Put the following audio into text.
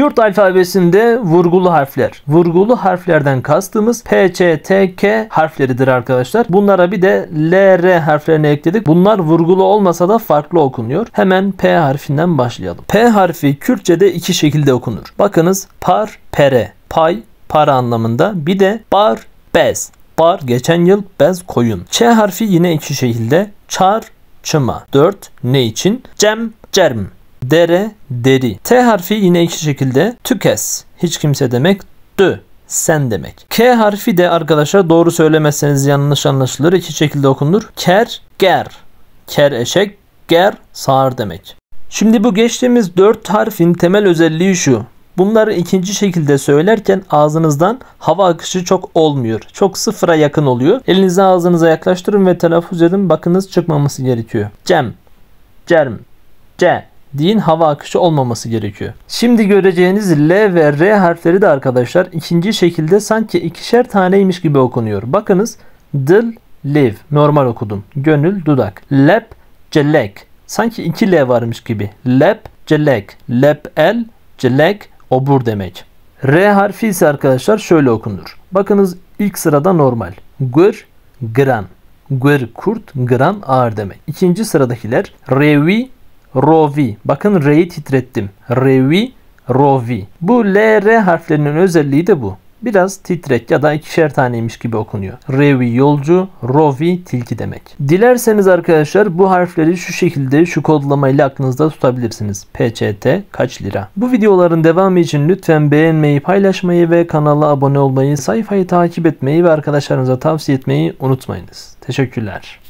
Kürt alfabesinde vurgulu harfler. Vurgulu harflerden kastımız P, Ç, T, K harfleridir arkadaşlar. Bunlara bir de L, R harflerini ekledik. Bunlar vurgulu olmasa da farklı okunuyor. Hemen P harfinden başlayalım. P harfi Kürtçe'de iki şekilde okunur. Bakınız par, pere, pay, para anlamında. Bir de bar, bez. Bar geçen yıl, bez koyun. Ç harfi yine iki şekilde. Çar, çıma. 4 ne için? Cem, cerm. Dere, deri. T harfi yine iki şekilde. Tükes. Hiç kimse demek. Dö. Sen demek. K harfi de arkadaşlar doğru söylemezseniz yanlış anlaşılır. İki şekilde okunur. Ker, ger. Ker eşek, ger sağır demek. Şimdi bu geçtiğimiz 4 harfin temel özelliği şu. Bunları ikinci şekilde söylerken ağzınızdan hava akışı çok olmuyor. Çok sıfıra yakın oluyor. Elinizi ağzınıza yaklaştırın ve telaffuz edin. Bakınız çıkmaması gerekiyor. Cem, cerm, ce deyin, hava akışı olmaması gerekiyor. Şimdi göreceğiniz L ve R harfleri de arkadaşlar ikinci şekilde sanki ikişer taneymiş gibi okunuyor. Bakınız dil, liv normal okudum. Gönül, dudak. Lep, celek. Sanki 2 L varmış gibi. Lep, celek. Lep, el, celek, obur demek. R harfi ise arkadaşlar şöyle okunur. Bakınız ilk sırada normal. Gür, gran. Gür kurt, gran ağır demek. İkinci sıradakiler revi, rovi. Bakın R'yi titrettim. Revi, rovi. Bu L, R harflerinin özelliği de bu. Biraz titrek ya da ikişer taneymiş gibi okunuyor. Revi yolcu, rovi tilki demek. Dilerseniz arkadaşlar bu harfleri şu şekilde şu kodlamayla aklınızda tutabilirsiniz. PÇT kaç lira? Bu videoların devamı için lütfen beğenmeyi, paylaşmayı ve kanala abone olmayı, sayfayı takip etmeyi ve arkadaşlarınıza tavsiye etmeyi unutmayınız. Teşekkürler.